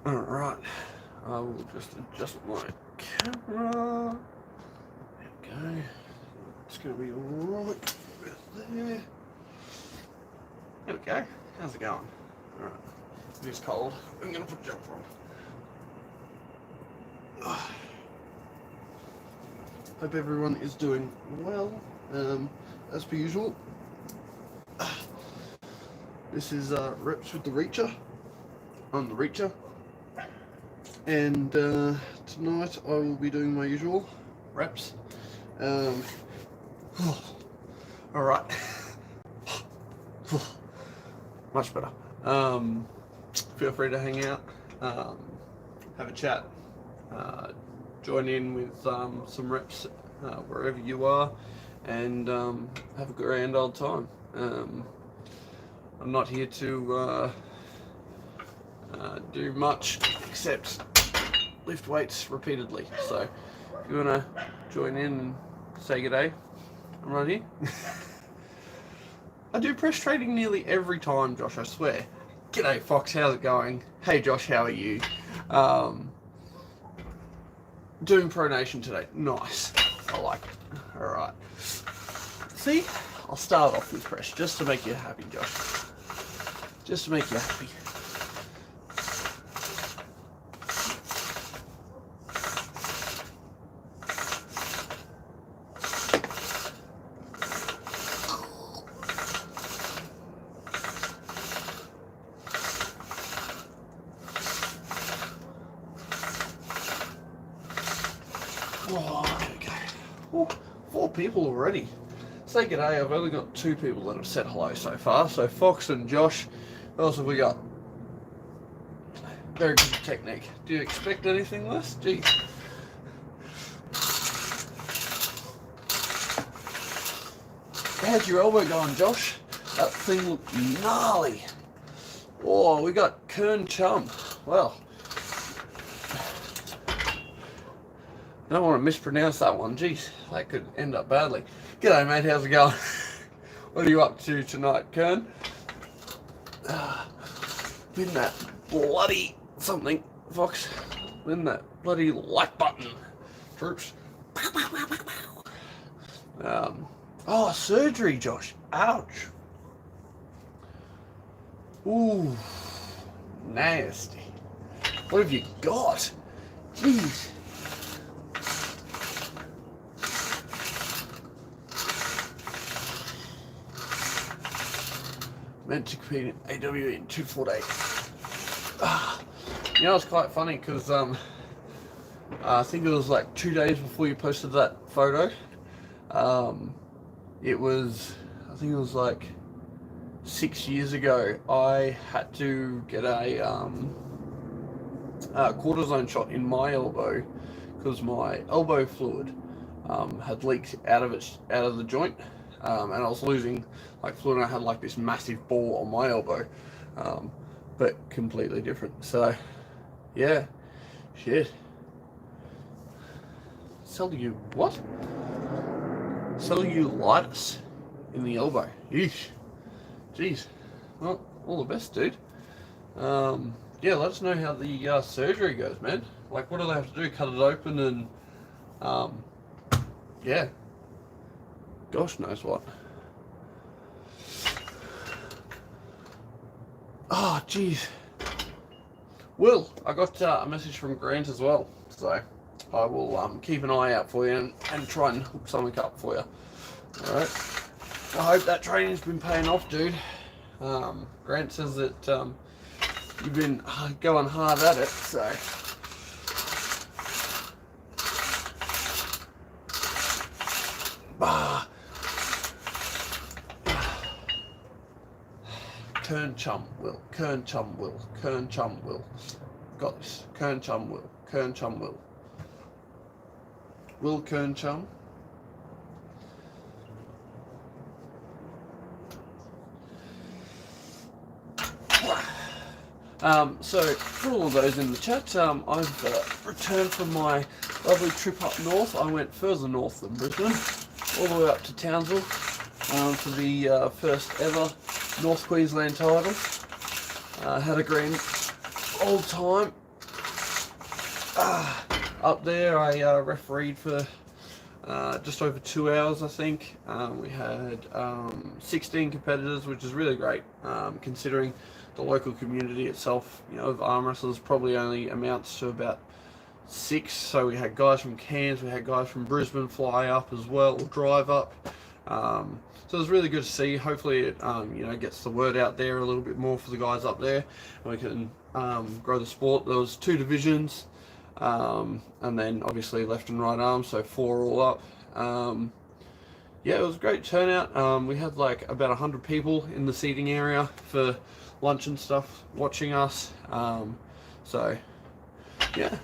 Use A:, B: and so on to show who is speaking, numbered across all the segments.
A: Alright, I will just adjust my camera. There we go. It's going to be alright there. There we go. How's it going? Alright, it is cold. I'm going to put a jumper on. Hope everyone is doing well, as per usual. This is Reps with the Reacher. I'm the Reacher. And tonight I will be doing my usual reps. Alright. Much better. Feel free to hang out, have a chat, join in with some reps wherever you are, and have a grand old time. I'm not here to do much except lift weights repeatedly. So if you want to join in and say g'day, I'm right here. I do press trading nearly every time, Josh, I swear. G'day Fox, how's it going? Hey Josh, how are you? Doing pronation today. Nice. I like it. Alright. See? I'll start off with press just to make you happy, Josh. Just to make you happy. Oh, okay. Oh, 4 people already. Say g'day, I've only got 2 people that have said hello so far. So Fox and Josh. What else have we got? Very good technique. Do you expect anything less? Geez. How's your elbow going, Josh? That thing looked gnarly. Oh, we got Kern Chum. Well, I don't want to mispronounce that one. Jeez, that could end up badly. G'day, mate. How's it going? What are you up to tonight, Kern? Win that bloody something, Fox. Win that bloody like button, troops. Oh, surgery, Josh. Ouch. Ooh, nasty. What have you got? Jeez. Meant to compete in AWE in 248. You know, it's quite funny because I think it was like 2 days before you posted that photo. It was, I think it was like 6 years ago. I had to get a cortisone shot in my elbow because my elbow fluid had leaked out of the joint. And I was losing like fluid, and I had like this massive ball on my elbow, but completely different. So, yeah, shit. What? Cellulitis in the elbow. Yeesh. Jeez. Well, all the best, dude. Yeah, let us know how the surgery goes, man. Like, what do they have to do? Cut it open and, yeah. Gosh knows what. Oh, jeez. Will, I got a message from Grant as well, so I will keep an eye out for you and try and hook something up for you. Alright. I hope that training's been paying off, dude. Grant says that you've been going hard at it, so... Kern Chum Will. Kern Chum Will. Kern Chum Will. Got this. Kern Chum Will. Kern Chum Will. Will Kern Chum. So for all of those in the chat, I've returned from my lovely trip up north. I went further north than Brisbane, all the way up to Townsville for the first ever North Queensland title. Had a grand old time. Up there, I refereed for just over 2 hours, I think. We had 16 competitors, which is really great, considering the local community itself, of arm wrestlers probably only amounts to about 6. So we had guys from Cairns, we had guys from Brisbane fly up as well, or drive up. So it was really good to see. Hopefully it gets the word out there a little bit more for the guys up there, and we can grow the sport. There was 2 divisions, and then obviously left and right arm, so 4 all up. Yeah, it was a great turnout. We had like about 100 people in the seating area for lunch and stuff watching us. So yeah,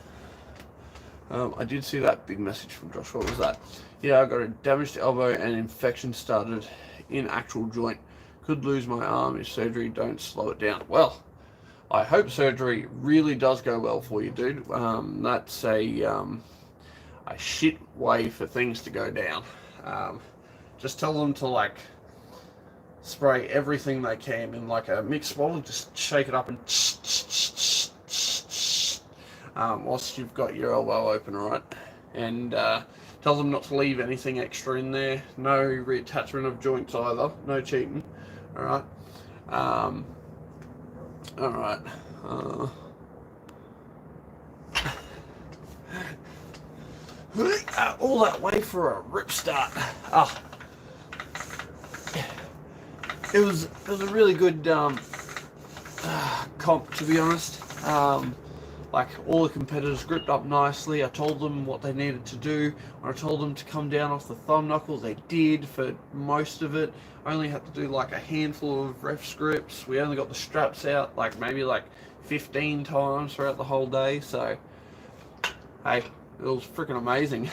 A: I did see that big message from Josh. What was that? Yeah, I got a damaged elbow and infection started in actual joint. Could lose my arm if surgery don't slow it down. Well, I hope surgery really does go well for you, dude. That's a shit way for things to go down. Just tell them to like spray everything they can in like a mixed bottle. Just shake it up and whilst you've got your elbow open, right? And tell them not to leave anything extra in there. No reattachment of joints either. No cheating. Alright. Alright. All that way for a rip start. It was a really good comp, to be honest. Like, all the competitors gripped up nicely. I told them what they needed to do. When I told them to come down off the thumb knuckles, they did for most of it. I only had to do like a handful of ref grips. We only got the straps out like maybe like 15 times throughout the whole day. So, hey, it was freaking amazing.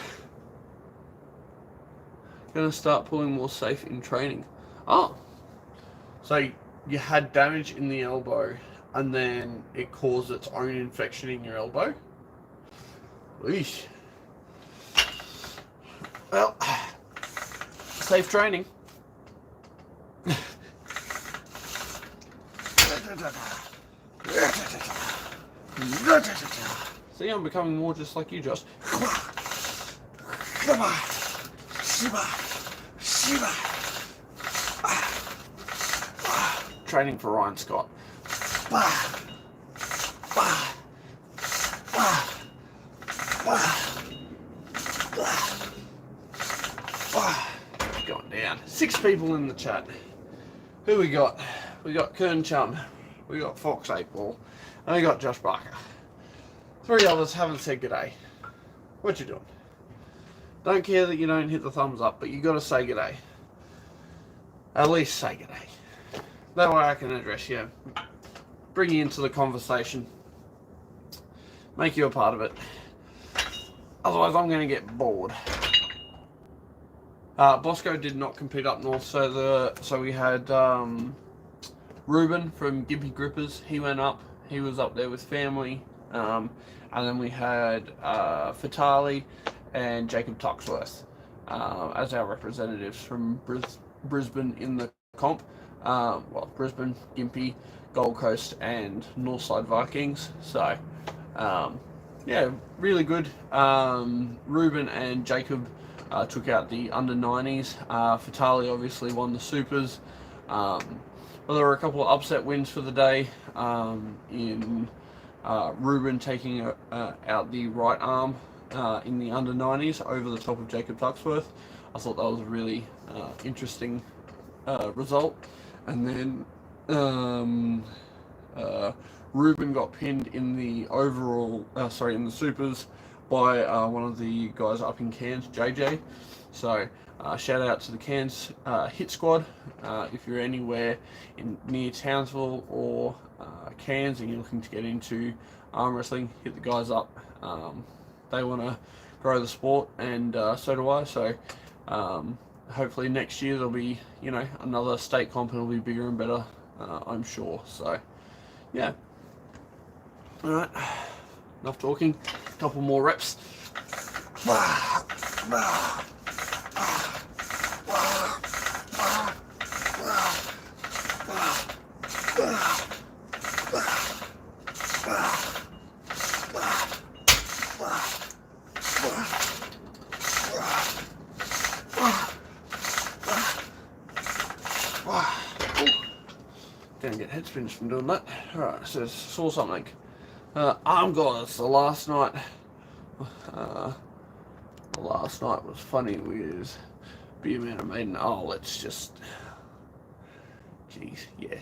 A: Gonna start pulling more safe in training. Oh, so you had damage in the elbow, and then it caused its own infection in your elbow? Eesh. Well, safe training. See, I'm becoming more just like you, Josh. Training for Ryan Scott. Going down. 6 people in the chat. Who we got? We got Kern Chum. We got Fox 8 Ball. And we got Josh Barker. 3 others haven't said g'day. What you doing? Don't care that you don't hit the thumbs up, but you gotta say g'day. At least say g'day. That way I can address you, bring you into the conversation, make you a part of it. Otherwise I'm going to get bored. Bosco did not compete up north, so we had Ruben from Gimpy Grippers. He went up. He was up there with family. And then we had Fatali and Jacob Tuxworth as our representatives from Brisbane in the comp. Well, Brisbane, Gympie, Gold Coast, and Northside Vikings. So, yeah, really good. Ruben and Jacob took out the under-90s. Fatali obviously won the supers. Well, there were a couple of upset wins for the day in Ruben taking out the right arm in the under-90s over the top of Jacob Tuxworth. I thought that was a really interesting result. And then Ruben got pinned in the overall, in the supers by one of the guys up in Cairns, JJ. So shout out to the Cairns Hit Squad. If you're anywhere near Townsville or Cairns and you're looking to get into arm wrestling, hit the guys up. They want to grow the sport, and so do I. So hopefully next year there'll be, another state comp and it'll be bigger and better, I'm sure. So, yeah. Alright, enough talking. A couple more reps. Gonna get head spins from doing that. Alright, it says, saw something. Arm gods, the last night was funny with Beer Man and Maiden. Oh, let's just, jeez, yeah.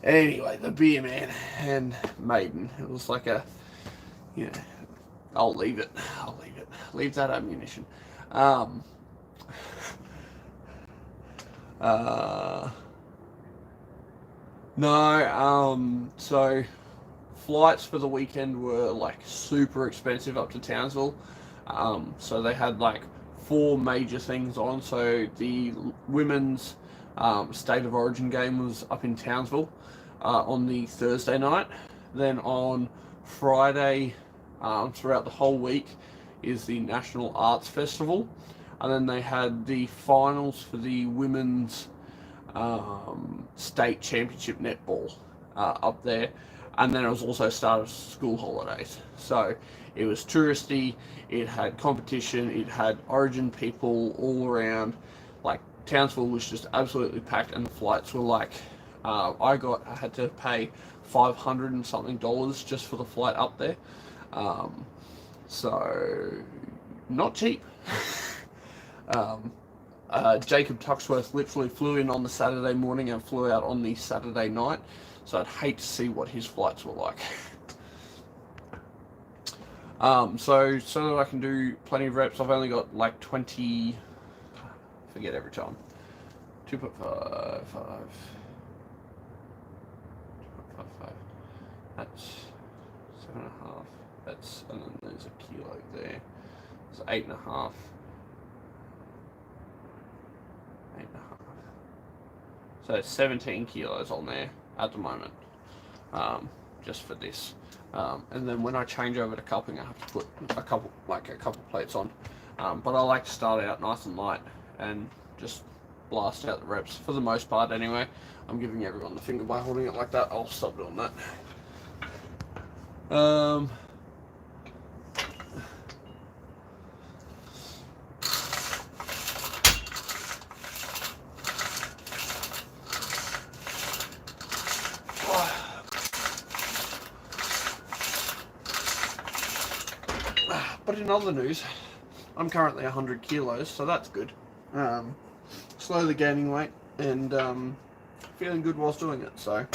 A: Anyway, the Beer Man and Maiden, it was like a, you know, I'll leave it. Leave that ammunition. So flights for the weekend were like super expensive up to Townsville. So they had like 4 major things on. So the women's State of Origin game was up in Townsville on the Thursday night. Then on Friday, throughout the whole week, is the National Arts Festival. And then they had the finals for the women's state championship netball up there. And then it was also start of school holidays. So it was touristy, it had competition, it had Origin people all around. Like, Townsville was just absolutely packed, and the flights were like, I had to pay $500 and something just for the flight up there. So, not cheap. Jacob Tuxworth literally flew in on the Saturday morning and flew out on the Saturday night, so I'd hate to see what his flights were like. So that I can do plenty of reps, I've only got like 20, forget every time, 2.55, 2.55, that's 7.5, that's, and then there's a kilo there, it's 8.5, 8.5. So 17 kilos on there at the moment, just for this. And then when I change over to cupping, I have to put a couple plates on. But I like to start out nice and light and just blast out the reps for the most part anyway. I'm giving everyone the finger by holding it like that. I'll stop doing that. But in other news, I'm currently 100 kilos, so that's good. Slowly gaining weight and feeling good whilst doing it, so.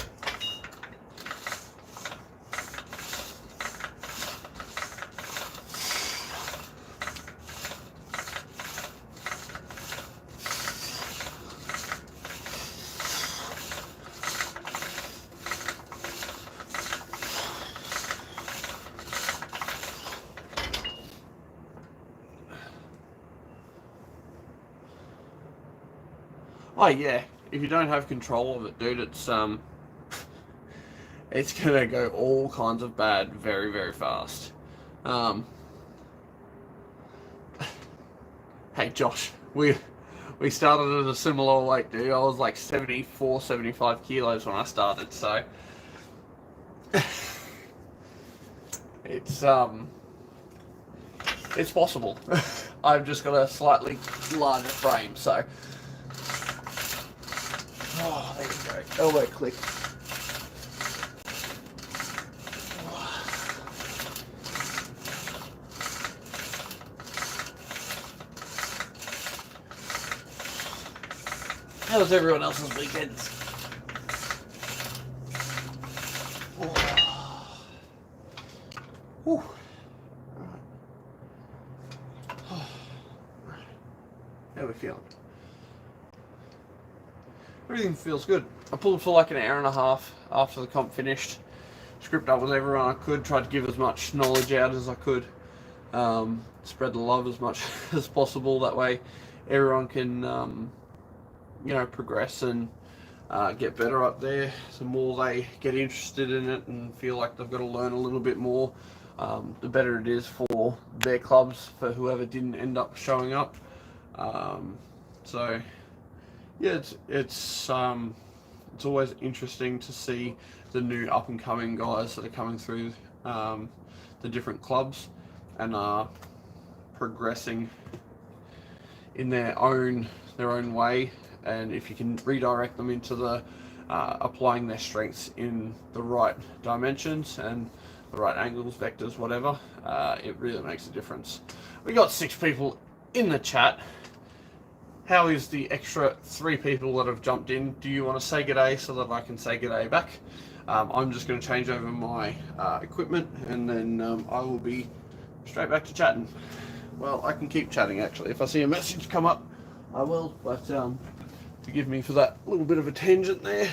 A: Oh yeah, if you don't have control of it, dude, it's gonna go all kinds of bad very, very fast. Hey Josh, we started at a similar weight, dude. I was like 74, 75 kilos when I started, so it's possible. I've just got a slightly larger frame, so. Oh, there you go. Elbow click. How was everyone else's weekends? Whew. How are we feeling? Everything feels good. I pulled for like an hour and a half after the comp finished. Script up with everyone I could, tried to give as much knowledge out as I could. Spread the love as much as possible. That way everyone can, progress and get better up there. The more they get interested in it and feel like they've got to learn a little bit more, the better it is for their clubs, for whoever didn't end up showing up. So yeah, it's always interesting to see the new up and coming guys that are coming through the different clubs and are progressing in their own way. And if you can redirect them into the applying their strengths in the right dimensions and the right angles, vectors, whatever, it really makes a difference. We got 6 people in the chat. How is the extra 3 people that have jumped in? Do you want to say g'day so that I can say g'day back? I'm just going to change over my equipment, and then I will be straight back to chatting. Well, I can keep chatting actually. If I see a message come up, I will, but forgive me for that little bit of a tangent there.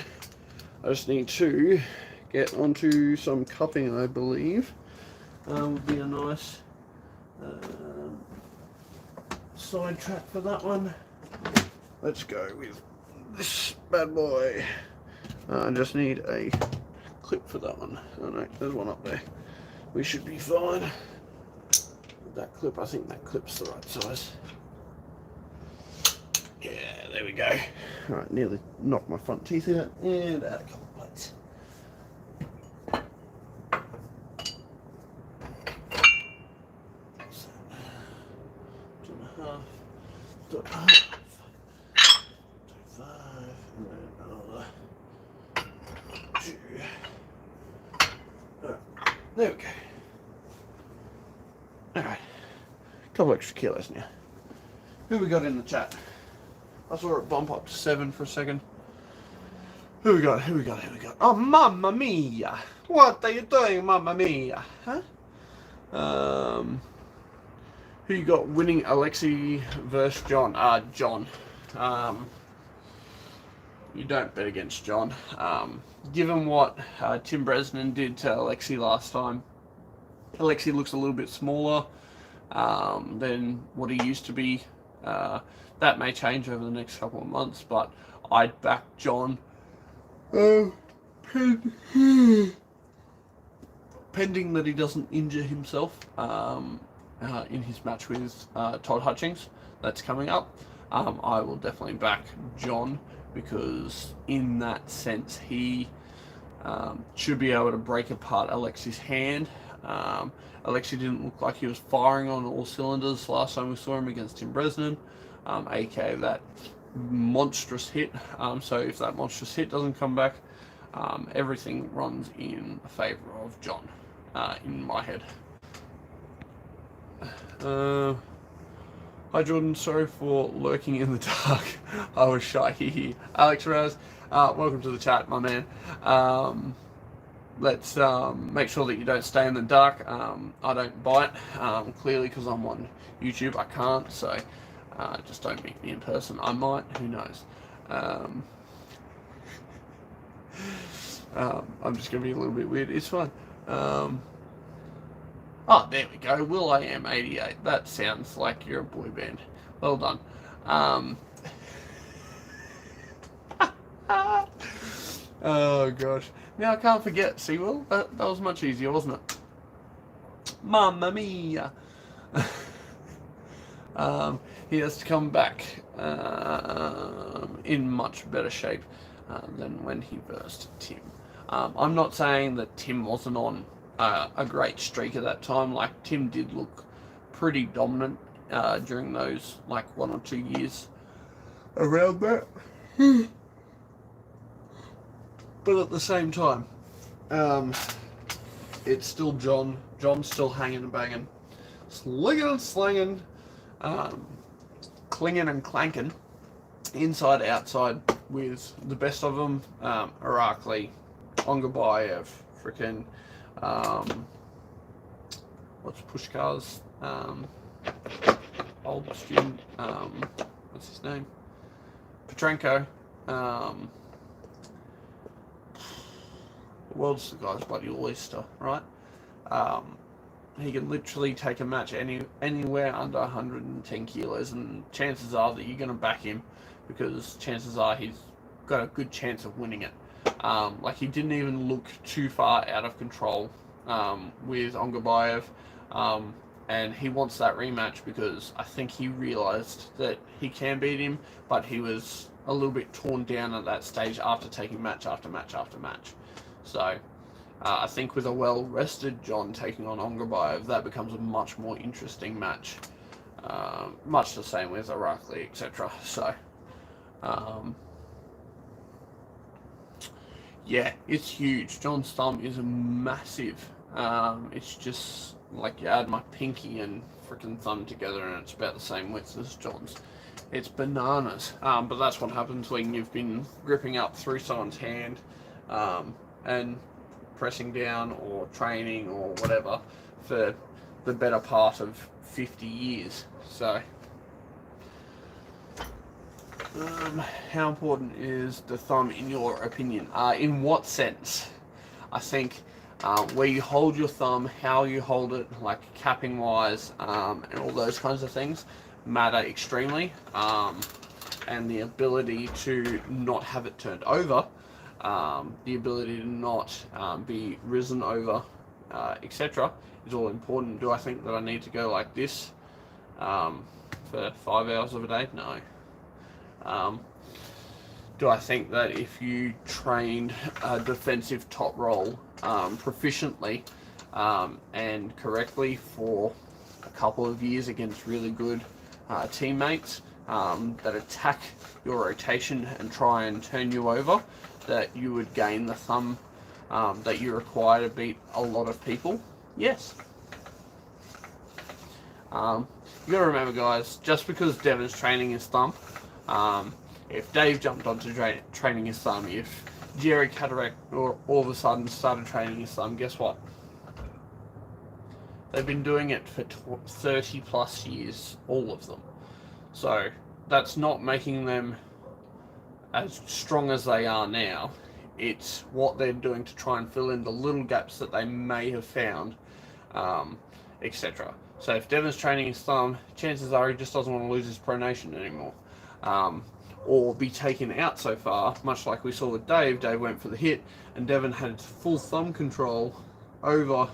A: I just need to get onto some cupping, I believe. Would be a nice sidetrack for that one. Let's go with this bad boy. I just need a clip for that one. Oh no, there's one up there. We should be fine. With that clip, I think that clip's the right size. Yeah, there we go. Alright, nearly knocked my front teeth out and add a couple of plates. So, 2.5, 2.5, 2.5, and then another 2. There we go. Alright, a couple extra kilos now. Who we got in the chat? I saw it bump up to 7 for a second. Who we got? Oh, Mamma Mia! What are you doing, Mamma Mia? Huh? Who you got winning Alexei versus John? John. You don't bet against John. Given what Tim Bresnan did to Alexei last time, Alexei looks a little bit smaller than what he used to be. That may change over the next couple of months, but I'd back John. Pending that he doesn't injure himself in his match with Todd Hutchings that's coming up, I will definitely back John, because in that sense he should be able to break apart Alexei's hand. Alexei didn't look like he was firing on all cylinders last time we saw him against Tim Bresnan, aka that monstrous hit. So if that monstrous hit doesn't come back, everything runs in favour of John, in my head. Hi Jordan, sorry for lurking in the dark. I was shy. Alex Raz, welcome to the chat, my man. Let's make sure that you don't stay in the dark. I don't bite, clearly, because I'm on YouTube. I can't, so just don't meet me in person. I might, who knows. I'm just going to be a little bit weird. It's fine. Oh, there we go. Will I Am 88. That sounds like you're a boy band. Well done. Oh, gosh. Now I can't forget. See, Will? That was much easier, wasn't it? Mamma Mia. He has to come back in much better shape than when he versed Tim. I'm not saying that Tim wasn't on a great streak at that time. Like, Tim did look pretty dominant during those, like, 1 or 2 years around that. But at the same time, it's still John. John's still hanging and banging, slinging and slanging, clinging and clanking, inside, outside, with the best of them. Irakli, Ongabayev, frickin' what's Pushkar's old student, what's his name? Petrenko. The world's the guy's bloody oyster, right? He can literally take a match anywhere under 110 kilos, and chances are that you're going to back him, because chances are he's got a good chance of winning it. Like, he didn't even look too far out of control with Ongabayev, and he wants that rematch because I think he realised that he can beat him, but he was a little bit torn down at that stage after taking match after match after match. So I think with a well-rested John taking on Ongabayev, that becomes a much more interesting match. Much the same with Irakli, etc. So Yeah, it's huge. John's thumb is massive. It's just like you add my pinky and freaking thumb together and it's about the same width as John's. It's bananas. But that's what happens when you've been gripping up through someone's hand and pressing down or training or whatever for the better part of 50 years. So, how important is the thumb in your opinion? In what sense? I think where you hold your thumb, how you hold it, like capping wise, and all those kinds of things matter extremely. And the ability to not have it turned over, the ability to not be risen over, etc. is all important. Do I think that I need to go like this for 5 hours of a day? No. Do I think that if you trained a defensive top roll proficiently and correctly for a couple of years against really good teammates that attack your rotation and try and turn you over, that you would gain the thumb that you require to beat a lot of people? Yes. You gotta remember, guys, just because Devon's training his thumb, if Dave jumped onto training his thumb, if Jerry Cataract all of a sudden started training his thumb, guess what? They've been doing it for 30 plus years, all of them. So that's not making them as strong as they are now. It's what they're doing to try and fill in the little gaps that they may have found, etc. So if Devon's training his thumb, chances are he just doesn't want to lose his pronation anymore. Or be taken out so far, much like we saw with Dave. Dave went for the hit, and Devon had full thumb control over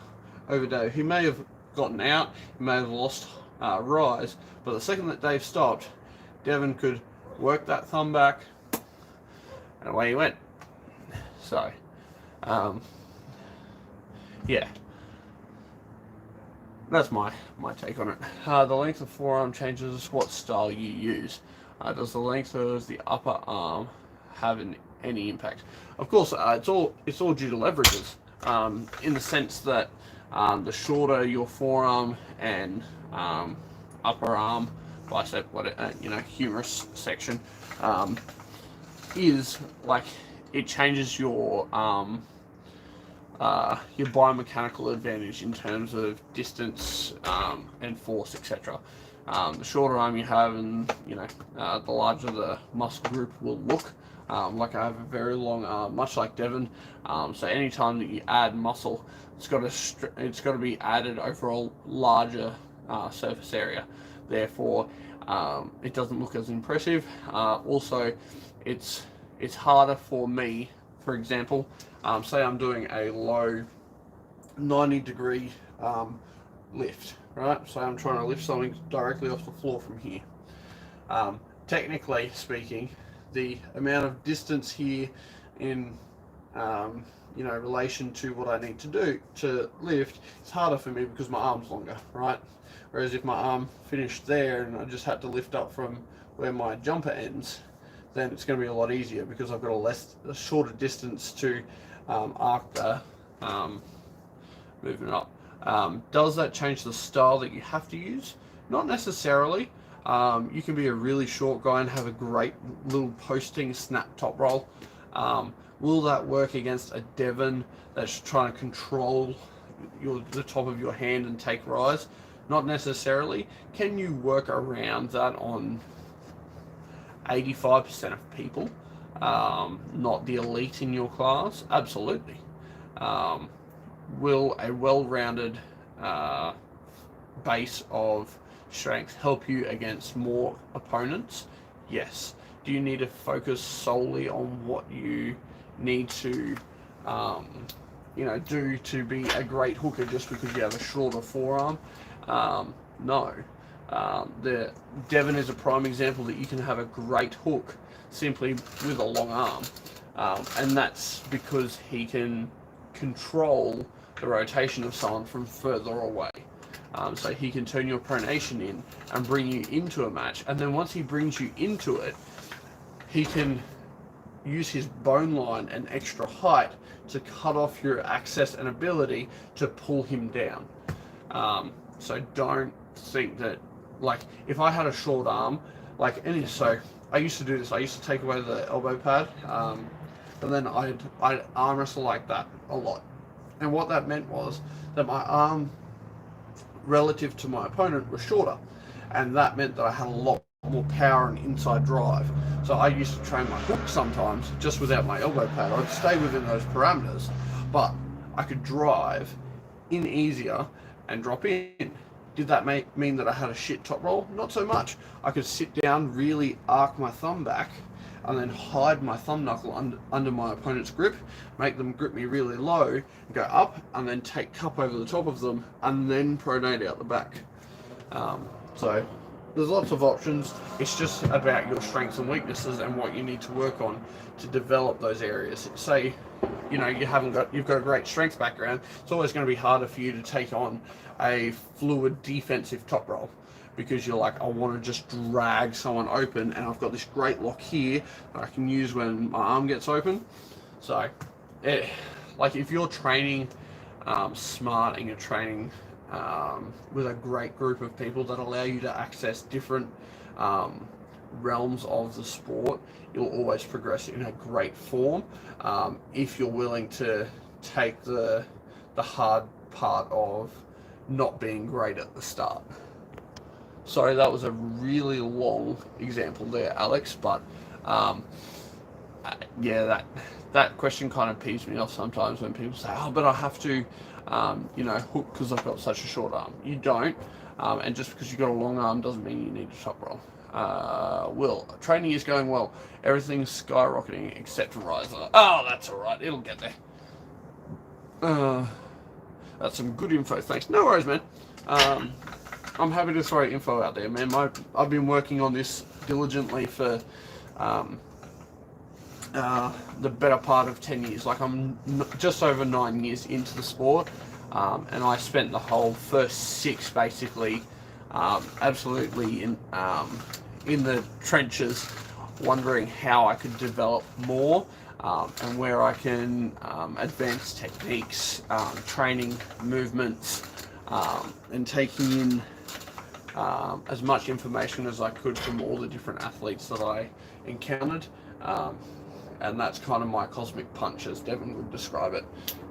A: Dave. He may have gotten out, he may have lost rise, but the second that Dave stopped, Devon could work that thumb back, and away he went. So, yeah. That's my take on it. The length of forearm changes what style you use. Does the length of the upper arm have any impact? Of course, it's all due to leverages. In the sense that the shorter your forearm and upper arm, bicep, humerus section is, like, it changes your biomechanical advantage in terms of distance and force, etc. The shorter arm you have, and the larger the muscle group will look. Like I have a very long arm, much like Devon. So anytime that you add muscle, it's got to be added over a larger surface area. Therefore, it doesn't look as impressive. Also, it's harder for me. For example, say I'm doing a low 90-degree lift, right? So I'm trying to lift something directly off the floor from here. Technically speaking, the amount of distance here in relation to what I need to do to lift is harder for me because my arm's longer, right? Whereas if my arm finished there and I just had to lift up from where my jumper ends, then it's going to be a lot easier because I've got a shorter distance to arc the movement up. Does that change the style that you have to use? Not necessarily. You can be a really short guy and have a great little posting snap top roll. Will that work against a Devon that's trying to control the top of your hand and take rise? Not necessarily. Can you work around that on 85% of people? Not the elite in your class? Absolutely. Will a well-rounded base of strength help you against more opponents? Yes. Do you need to focus solely on what you need to do to be a great hooker just because you have a shorter forearm? No. The Devon is a prime example that you can have a great hook simply with a long arm, and that's because he can control the rotation of someone from further away. So he can turn your pronation in and bring you into a match, and then once he brings you into it, he can use his bone line and extra height to cut off your access and ability to pull him down. So don't think that, like, if I had a short arm, so I used to do this. I used to take away the elbow pad, and then I'd arm wrestle like that a lot. And what that meant was that my arm relative to my opponent was shorter, and that meant that I had a lot more power and inside drive. So I used to train my hook sometimes just without my elbow pad. I'd stay within those parameters, but I could drive in easier and drop in. Did that mean that I had a shit top roll? Not so much. I could sit down, really arc my thumb back, and then hide my thumb knuckle under my opponent's grip, make them grip me really low, go up, and then take cup over the top of them, and then pronate out the back. So there's lots of options. It's just about your strengths and weaknesses and what you need to work on to develop those areas. Say, you know, you've got a great strength background. It's always going to be harder for you to take on a fluid defensive top roll, because you're like, I want to just drag someone open, and I've got this great lock here that I can use when my arm gets open. So, like, if you're training smart and you're training with a great group of people that allow you to access different realms of the sport, you'll always progress in a great form if you're willing to take the hard part of not being great at the start. Sorry, that was a really long example there, Alex, but yeah, that question kind of peeves me off sometimes when people say, oh, but I have to, you know, hook because I've got such a short arm. You don't, and just because you've got a long arm doesn't mean you need a top roll. Will, training is going well. Everything's skyrocketing except riser. Oh, that's all right. It'll get there. That's some good info. Thanks. No worries, man. I'm happy to throw info out there, man. I've been working on this diligently for the better part of 10 years. Like, I'm just over 9 years into the sport, and I spent the whole first 6 basically absolutely in the trenches, wondering how I could develop more and where I can advance techniques, training movements, and taking in as much information as I could from all the different athletes that I encountered. And that's kind of my cosmic punch, as Devin would describe it.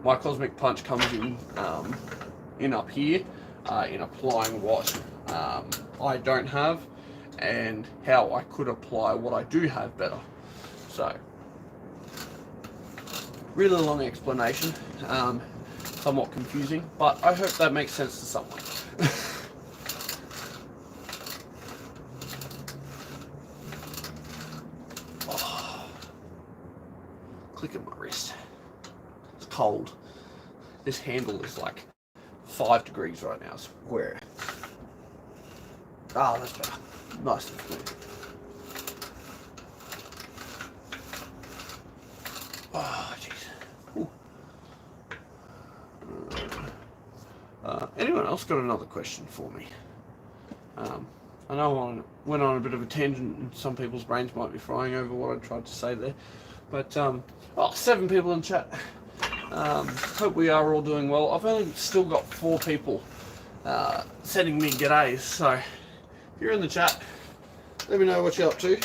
A: My cosmic punch comes in up here, in applying what I don't have and how I could apply what I do have better. So, really long explanation, somewhat confusing, but I hope that makes sense to someone. Click at my wrist. It's cold. This handle is like 5 degrees right now. It's where. Ah, that's better. Nice and clean. Oh, jeez. Anyone else got another question for me? I know I went on a bit of a tangent, and some people's brains might be frying over what I tried to say there. But, 7 people in chat. Hope we are all doing well. I've only still got 4 people sending me g'days, so if you're in the chat, let me know what you're up to.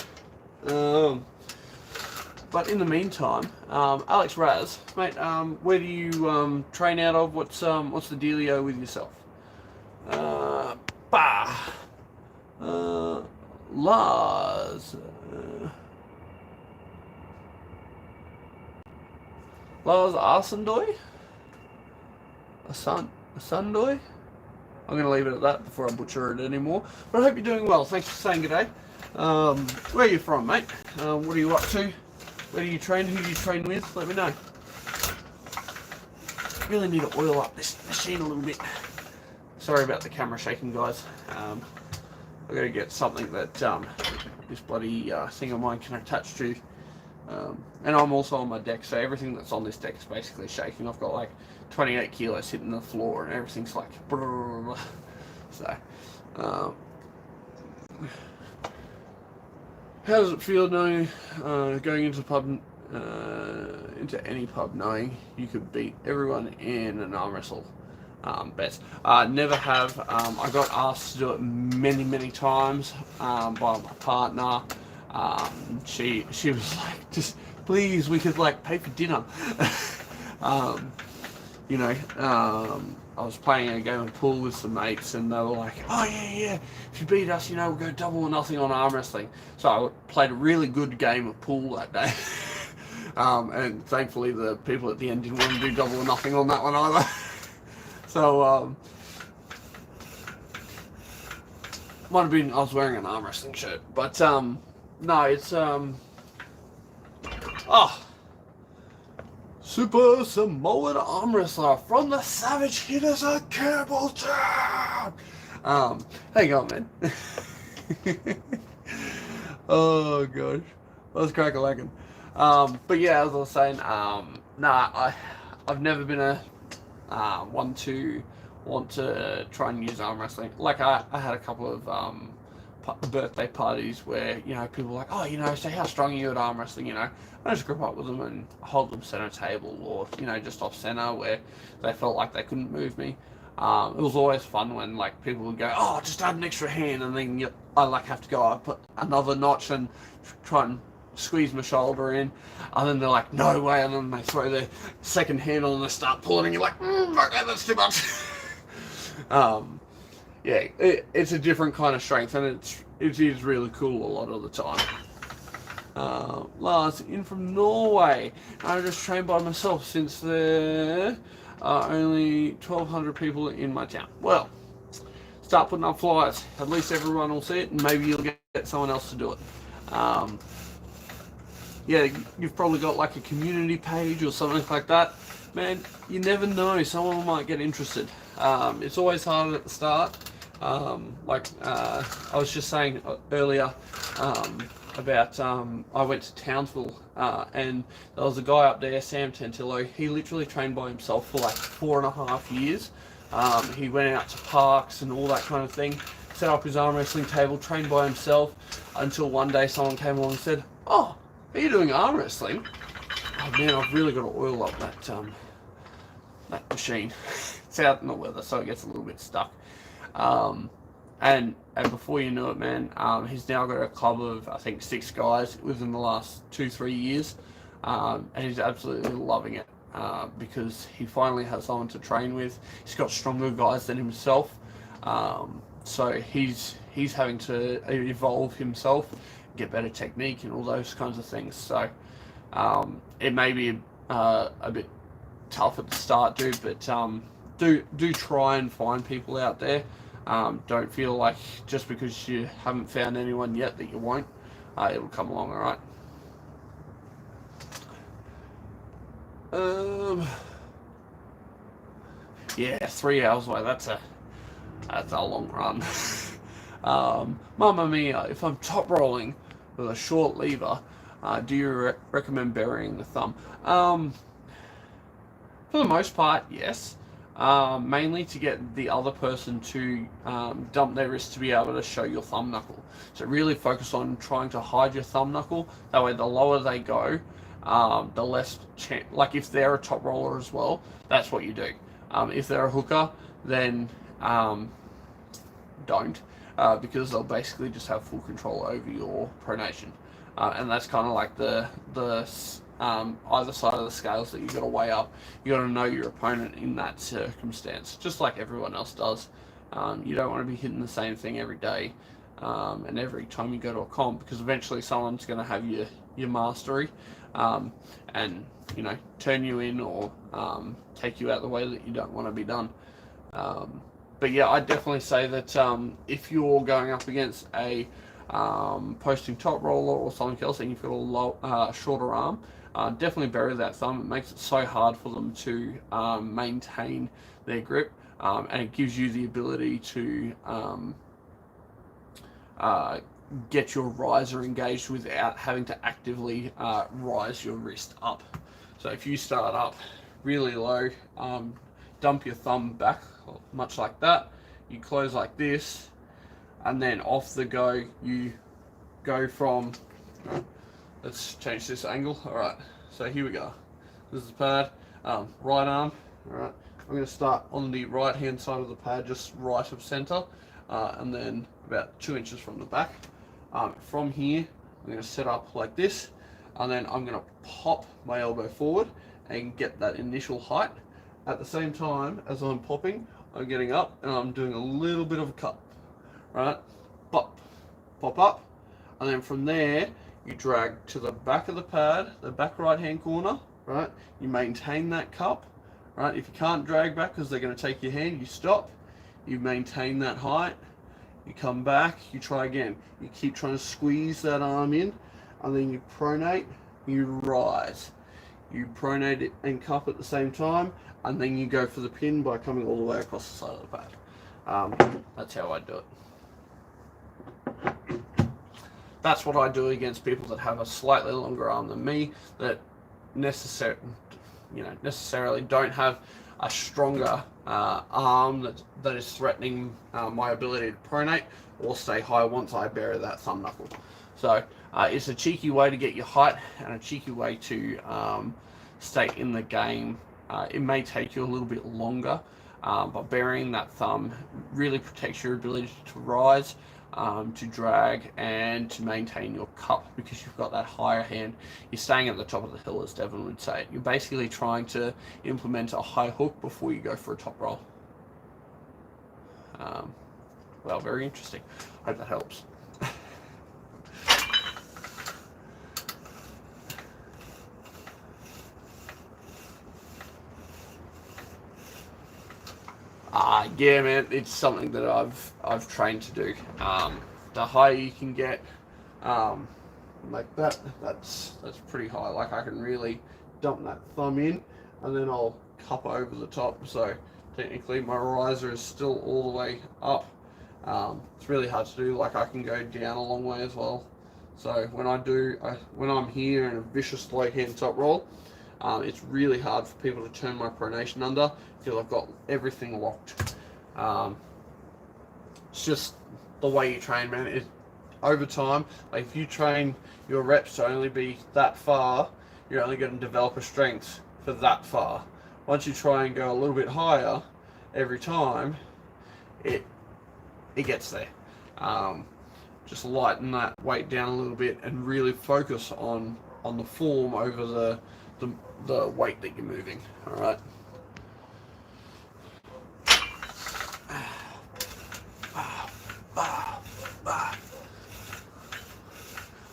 A: But in the meantime, Alex Raz, mate, where do you train out of? What's the dealio with yourself? Lars Arsendoy? Asandoy? I'm going to leave it at that before I butcher it anymore. But I hope you're doing well. Thanks for saying g'day. Where are you from, mate? What are you up to? Where do you train? Who do you train with? Let me know. Really need to oil up this machine a little bit. Sorry about the camera shaking, guys. I've got to get something that this bloody thing of mine can attach to. And I'm also on my deck, so everything that's on this deck is basically shaking. I've got like 28 kilos hitting the floor, and everything's like... So, how does it feel knowing going into the pub into any pub knowing you could beat everyone in an arm wrestle. Best. Never have. I got asked to do it many times by my partner. She was like, just please, we could like pay for dinner. You know, I was playing a game of pool with some mates, and they were like, "Oh yeah, if you beat us, you know, we'll go double or nothing on arm wrestling." So I played a really good game of pool that day, and thankfully the people at the end didn't want to do double or nothing on that one either. So might have been I was wearing an arm wrestling shirt, but no, it's Super Samoan arm wrestler from the Savage Hitters of Campbelltown. How you going, man? Oh gosh, let's crack a lacking. But yeah, as I was saying, I've never been a one to want to try and use arm wrestling. Like I had a couple of birthday parties where, you know, people were like, oh, you know, so how strong are you at arm wrestling, you know? I just group up with them and hold them center table, or, you know, just off center where they felt like they couldn't move me. It was always fun when, like, people would go, oh, just add an extra hand, and then I, like, have to go up another notch and try and squeeze my shoulder in, and then they're like, no way, and then they throw their second hand on and they start pulling, and you're like, okay, that's too much. Yeah, it's a different kind of strength, and it is really cool a lot of the time. Lars, in from Norway. I just trained by myself since there are only 1,200 people in my town. Well, start putting up flyers. At least everyone will see it, and maybe you'll get someone else to do it. Yeah, you've probably got like a community page or something like that. Man, you never know. Someone might get interested. It's always hard at the start. I was just saying earlier about I went to Townsville and there was a guy up there, Sam Tentillo. He literally trained by himself for like 4.5 years. He went out to parks and all that kind of thing, set up his arm wrestling table, trained by himself, until one day someone came along and said, oh, are you doing arm wrestling? Oh man, I've really got to oil up that machine. It's out in the weather, so it gets a little bit stuck. And before you know it, man, he's now got a club of, I think, 6 guys within the last 2-3 years, and he's absolutely loving it because he finally has someone to train with. He's got stronger guys than himself, so he's having to evolve himself, get better technique, and all those kinds of things. So it may be a bit tough at the start, dude, but do try and find people out there. Don't feel like just because you haven't found anyone yet that you won't. It'll come along, alright? Yeah, 3 hours away. That's a long run. Mamma mia, if I'm top rolling with a short lever, do you recommend burying the thumb? For the most part, yes. Mainly to get the other person to dump their wrist to be able to show your thumb knuckle. So really focus on trying to hide your thumb knuckle. That way the lower they go, the less chance. Like if they're a top roller as well, that's what you do. If they're a hooker, then don't, because they'll basically just have full control over your pronation. And that's kind of like the either side of the scales that you've got to weigh up. You got to know your opponent in that circumstance, just like everyone else does. You don't want to be hitting the same thing every day and every time you go to a comp, because eventually someone's going to have your mastery and, you know, turn you in or take you out the way that you don't want to be done. But yeah, I definitely say that if you're going up against a posting top roller or something else and you've got a shorter arm, definitely bury that thumb. It makes it so hard for them to maintain their grip, and it gives you the ability to get your riser engaged without having to actively rise your wrist up. So if you start up really low, dump your thumb back much like that, you close like this, and then off the go you go from, let's change this angle, alright, So here we go. This is the pad, right arm. All right. I'm going to start on the right hand side of the pad, just right of center, and then about 2 inches from the back. From here, I'm going to set up like this, and then I'm going to pop my elbow forward and get that initial height. At the same time as I'm popping, I'm getting up and I'm doing a little bit of a cup, right? Pop, pop up, and then from there, you drag to the back of the pad, the back right hand corner, right? You maintain that cup, right? If you can't drag back because they're going to take your hand, you stop, you maintain that height, you come back, you try again. You keep trying to squeeze that arm in, and then you pronate, you rise. You pronate it and cup at the same time, and then you go for the pin by coming all the way across the side of the pad. That's how I do it. That's what I do against people that have a slightly longer arm than me, that necessarily don't have a stronger arm that is threatening my ability to pronate or stay high once I bury that thumb knuckle. So it's a cheeky way to get your height and a cheeky way to stay in the game. It may take you a little bit longer, but burying that thumb really protects your ability to rise, to drag, and to maintain your cup, because you've got that higher hand. You're staying at the top of the hill, as Devin would say. You're basically trying to implement a high hook before you go for a top roll. Well, very interesting. Hope that helps. Yeah, man, it's something that I've trained to do. The higher you can get, like that's pretty high. Like, I can really dump that thumb in, and then I'll cup over the top. So technically, my riser is still all the way up. It's really hard to do. Like, I can go down a long way as well. So when I'm here in a vicious low hand top roll, it's really hard for people to turn my pronation under because I've got everything locked. It's just the way you train, man. Over time, like, if you train your reps to only be that far, you're only going to develop a strength for that far. Once you try and go a little bit higher every time, it gets there. Just lighten that weight down a little bit and really focus on the form over the weight that you're moving. All right.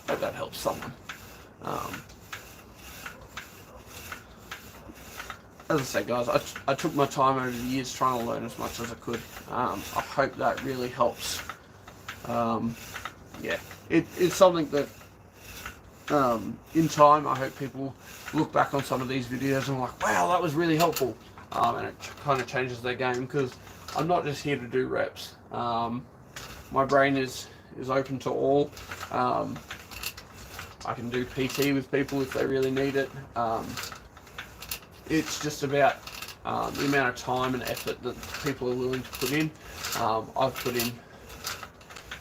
A: Hope that helps someone. As I say, guys, I took my time over the years trying to learn as much as I could. I hope that really helps. Yeah, it's something that in time, I hope people look back on some of these videos and like, wow, that was really helpful. And it kind of changes their game, because I'm not just here to do reps. My brain is open to all. I can do PT with people if they really need it. It's just about the amount of time and effort that people are willing to put in. I've put in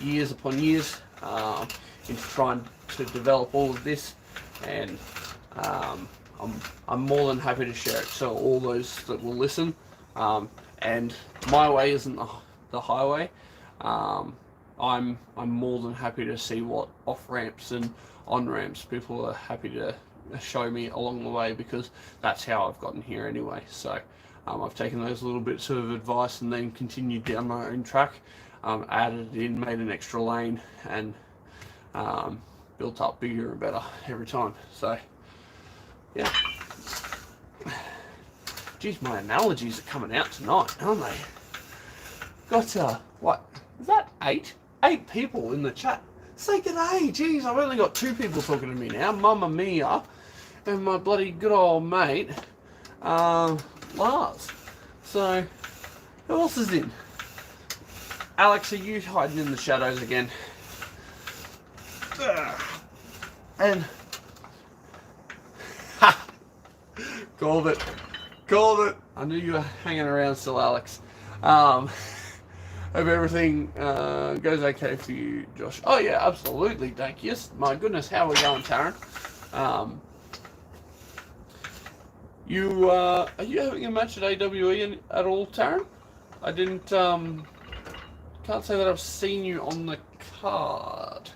A: years upon years into trying to develop all of this, and I'm more than happy to share it so all those that will listen. And my way isn't the highway. I'm more than happy to see what off ramps and on ramps people are happy to show me along the way, because that's how I've gotten here anyway. So I've taken those little bits of advice and then continued down my own track, added it in, made an extra lane, and built up bigger and better every time. So yeah, geez, my analogies are coming out tonight, aren't they? Got what is that, 8 people in the chat? Say good day. Geez, I've only got 2 people talking to me now, Mamma Mia and my bloody good old mate Lars. So who else is in? Alex, are you hiding in the shadows again? And called it. I knew you were hanging around still, Alex. Hope everything goes okay for you, Josh. Oh yeah, absolutely, thank you. My goodness, how are we going, Taryn? Are you having a match at AWE at all, Taryn? I didn't, can't say that I've seen you on the card.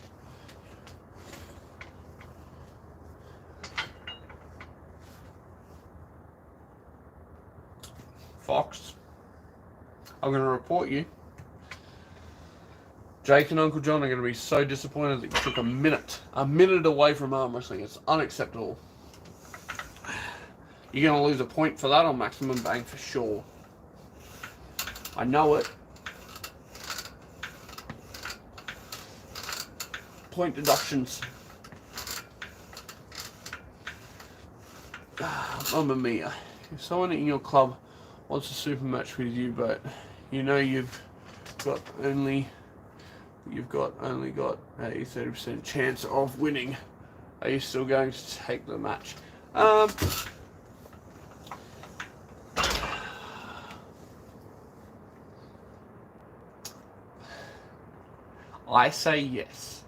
A: Fox, I'm going to report you. Jake and Uncle John are going to be so disappointed that you took a minute away from arm wrestling. It's unacceptable. You're going to lose a point for that on Maximum Bang for sure. I know it. Point deductions. Mamma mia. If someone in your club wants a super match with you, but you know you've only got a 30% chance of winning, are you still going to take the match? I say yes.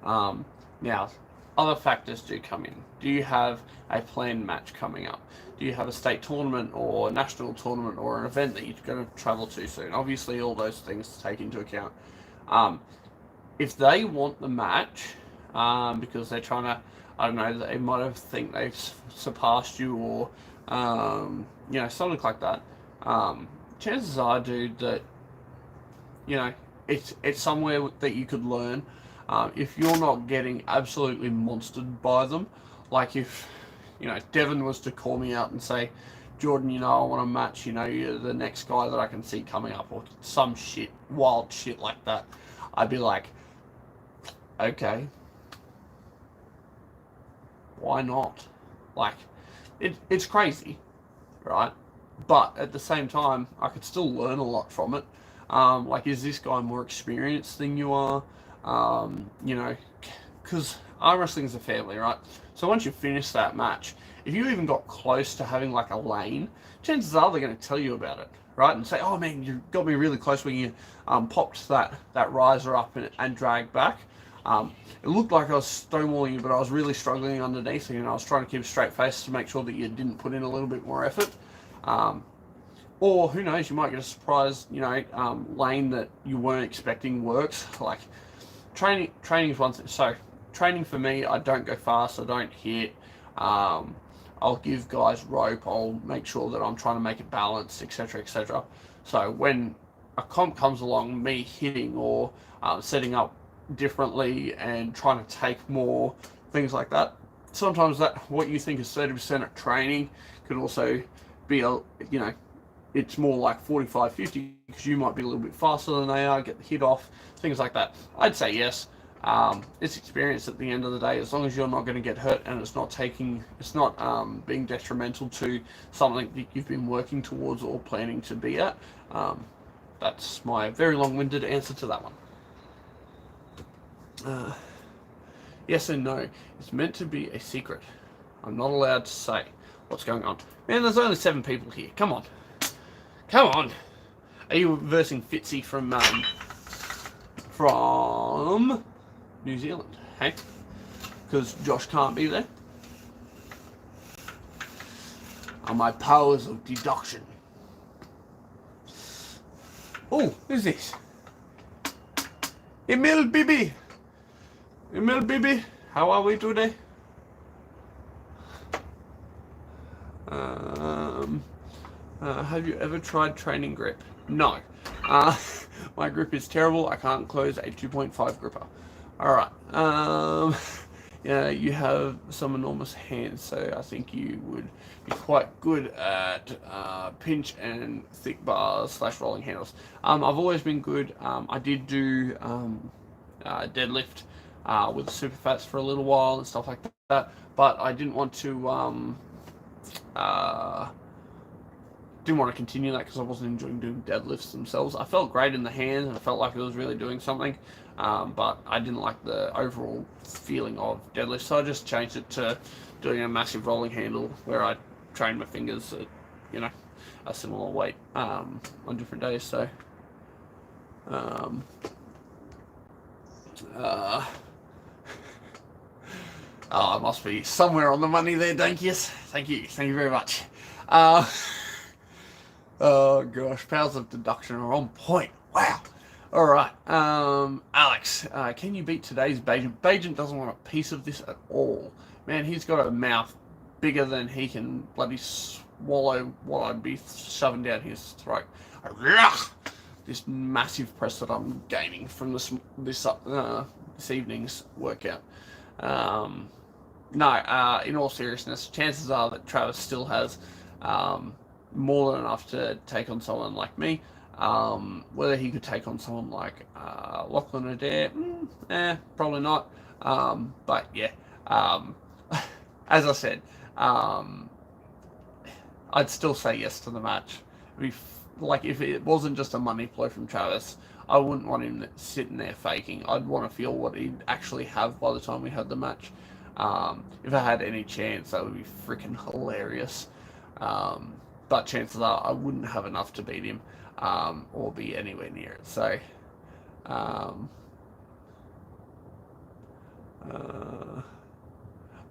A: Now, other factors do come in. Do you have a planned match coming up? Do you have a state tournament or a national tournament or an event that you're going to travel to soon? Obviously, all those things to take into account. If they want the match, because they're trying to, I don't know, they might have think they've surpassed you or, something like that. Chances are, dude, that, it's somewhere that you could learn. If you're not getting absolutely monstered by them, like if, Devon was to call me out and say, Jordan, I want a match, you're the next guy that I can see coming up, or some shit, wild shit like that, I'd be like, okay, why not? Like, it's crazy, right? But at the same time, I could still learn a lot from it. Like, is this guy more experienced than you are? Because arm wrestling is a family, right? So once you finish that match, if you even got close to having like a lane, chances are they're going to tell you about it, right? And say, oh man, you got me really close when you popped that riser up and dragged back. It looked like I was stonewalling you, but I was really struggling underneath, and I was trying to keep a straight face to make sure that you didn't put in a little bit more effort. Or who knows, you might get a surprise, lane that you weren't expecting works. Like, training is one thing. So, training for me, I don't go fast, I don't hit. I'll give guys rope, I'll make sure that I'm trying to make it balanced, etc., etc. So, when a comp comes along, me hitting or setting up differently and trying to take more, things like that, sometimes that what you think is 30% of training could also be it's more like 45-50 because you might be a little bit faster than they are, get the hit off, things like that. I'd say yes. It's experience at the end of the day, as long as you're not going to get hurt and it's not being detrimental to something that you've been working towards or planning to be at. That's my very long-winded answer to that one. Yes and no. It's meant to be a secret. I'm not allowed to say what's going on. Man, there's only 7 people here. Come on. Are you versing Fitzy from New Zealand? Hey? Because Josh can't be there? Are my powers of deduction? Oh, who's this? Emil Bibi, how are we today? Have you ever tried training grip? No. My grip is terrible. I can't close a 2.5 gripper. Alright. Yeah, you have some enormous hands, so I think you would be quite good at pinch and thick bars / rolling handles. I've always been good. I did do deadlift with superfats for a little while and stuff like that, but I didn't want to continue that because I wasn't enjoying doing deadlifts themselves. I felt great in the hands and I felt like it was really doing something, but I didn't like the overall feeling of deadlift, so I just changed it to doing a massive rolling handle where I train my fingers at, a similar weight on different days. So I must be somewhere on the money there, Dankius. Thank you very much. Uh, oh gosh, powers of deduction are on point. Wow. All right, Alex, can you beat today's Bajan? Bajan doesn't want a piece of this at all. Man, he's got a mouth bigger than he can bloody swallow what I'd be shoving down his throat. This massive press that I'm gaining from this evening's workout. No, in all seriousness, chances are that Travis still has more than enough to take on someone like me. Whether he could take on someone like Lachlan Adair, probably not. But yeah, as I said, I'd still say yes to the match. Like if it wasn't just a money play from Travis, I wouldn't want him sitting there faking. I'd want to feel what he'd actually have by the time we had the match. If I had any chance, that would be freaking hilarious. But chances are I wouldn't have enough to beat him, or be anywhere near it. So,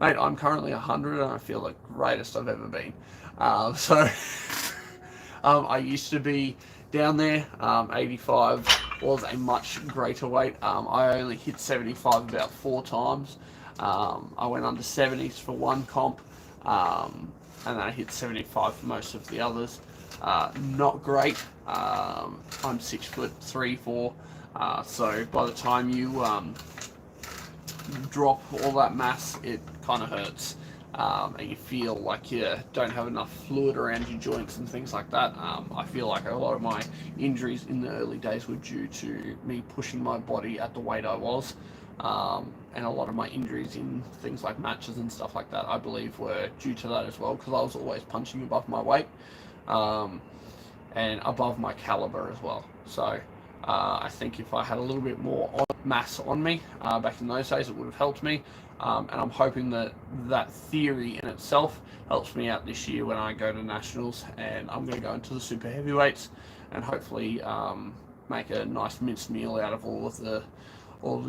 A: mate, I'm currently 100 and I feel the greatest I've ever been. So, I used to be down there. 85 was a much greater weight. I only hit 75 about 4 times. I went under 70s for one comp, and then I hit 75 for most of the others. Not great. I'm 6'3", 4", so by the time you drop all that mass, it kind of hurts, and you feel like you don't have enough fluid around your joints and things like that. I feel like a lot of my injuries in the early days were due to me pushing my body at the weight I was. And a lot of my injuries in things like matches and stuff like that, I believe, were due to that as well, because I was always punching above my weight, and above my caliber as well. So I think if I had a little bit more mass on me back in those days, it would have helped me. And I'm hoping that that theory in itself helps me out this year when I go to nationals, and I'm going to go into the super heavyweights and hopefully make a nice minced meal out of all of the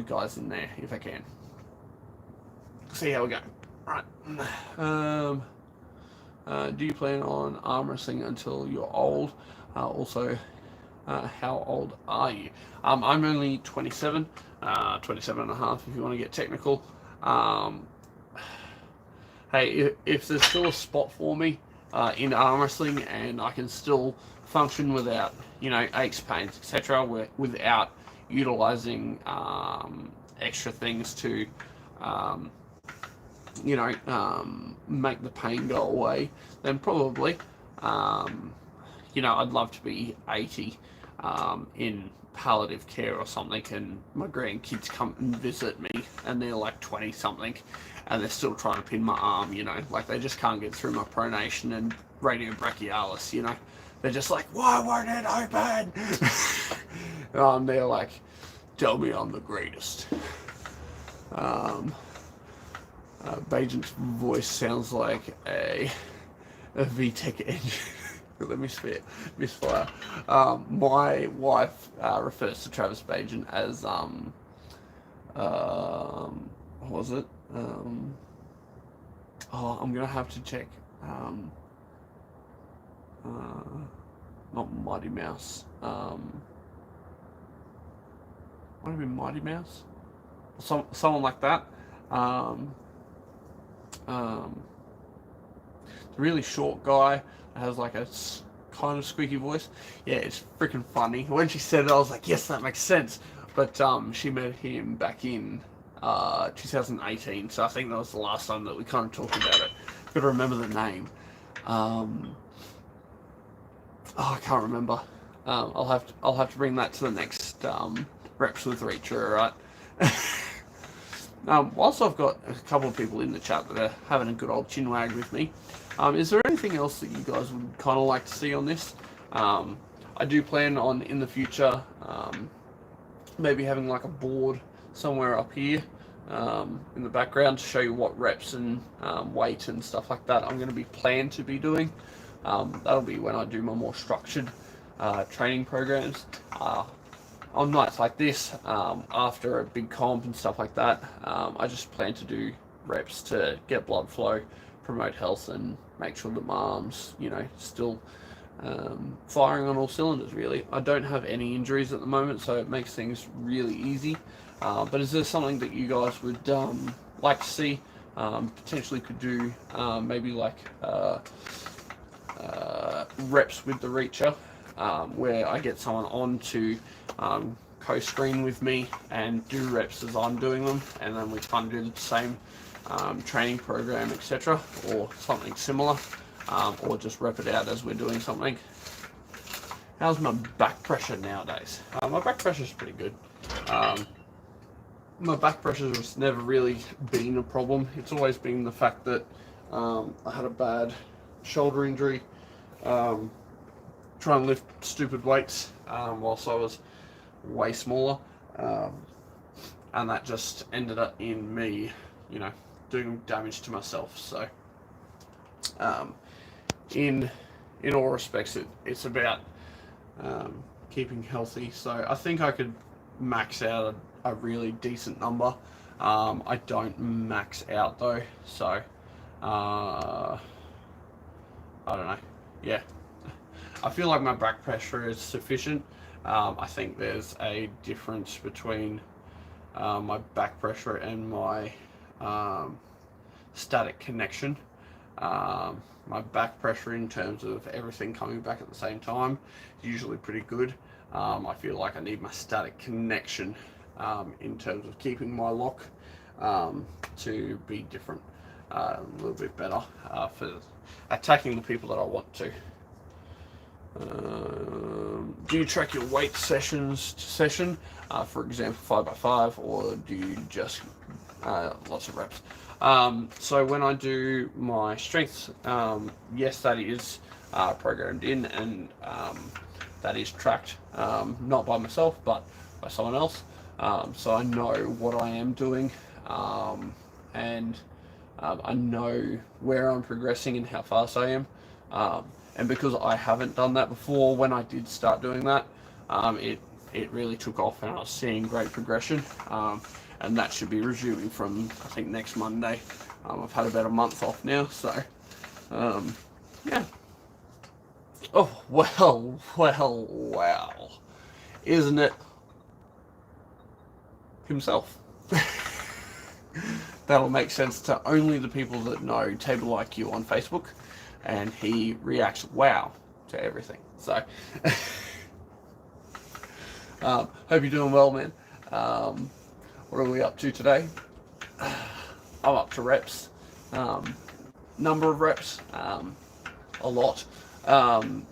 A: guys in there if I can. See how we go. Right. Do you plan on arm wrestling until you're old? Also, how old are you? I'm only 27, 27 and a half if you want to get technical. Hey, if there's still a spot for me in arm wrestling and I can still function without, aches, pains, etc., without utilizing extra things to make the pain go away, then probably, I'd love to be 80 in palliative care or something, and my grandkids come and visit me and they're like 20 something and they're still trying to pin my arm, like they just can't get through my pronation and radiobrachialis, they're just like, why weren't it open? They're like, tell me I'm the greatest. Bajan's voice sounds like a VTEC engine. Let me misfire. My wife refers to Travis Bajan as what was it? I'm gonna have to check. Not Mighty Mouse. Might have been Mighty Mouse. Someone like that. The really short guy has like a kind of squeaky voice. Yeah, it's freaking funny. When she said it, I was like, yes, that makes sense. But she met him back in 2018, so I think that was the last time that we kind of talked about it. Got to remember the name. I can't remember. I'll have to bring that to the next Reps with Reacher, alright? Whilst I've got a couple of people in the chat that are having a good old chinwag with me, is there anything else that you guys would kind of like to see on this? I do plan on, in the future, maybe having like a board somewhere up here in the background to show you what reps and weight and stuff like that I'm going to be planned to be doing. That'll be when I do my more structured training programs. On nights like this, after a big comp and stuff like that, I just plan to do reps to get blood flow, promote health and make sure that my arm's, still firing on all cylinders, really. I don't have any injuries at the moment, so it makes things really easy. But is there something that you guys would like to see? Potentially could do maybe like reps with the Reacher, where I get someone on to co-screen with me and do reps as I'm doing them, and then we kind of do the same training program, etc., or something similar, or just rep it out as we're doing something. How's my back pressure nowadays? My back pressure is pretty good. My back pressure has never really been a problem. It's always been the fact that I had a bad shoulder injury trying to lift stupid weights whilst I was way smaller, and that just ended up in me, doing damage to myself. So in all respects, it's about keeping healthy. So I think I could max out a really decent number. I don't max out though, so I don't know. Yeah, I feel like my back pressure is sufficient. I think there's a difference between my back pressure and my static connection. My back pressure in terms of everything coming back at the same time is usually pretty good. I feel like I need my static connection in terms of keeping my lock to be different, a little bit better for attacking the people that I want to. Do you track your weight sessions to session, for example 5x5, or do you just lots of reps? So when I do my strength, yes, that is programmed in, and that is tracked, not by myself but by someone else, so I know what I am doing, and I know where I'm progressing and how fast I am, and because I haven't done that before, when I did start doing that, it really took off and I was seeing great progression, and that should be resuming from, I think, next Monday. I've had about a month off now, so yeah. Oh, wow, isn't it himself? That'll make sense to only the people that know Table IQ on Facebook, and he reacts wow to everything. So hope you're doing well, man. What are we up to today? I'm up to reps, number of reps, a lot, and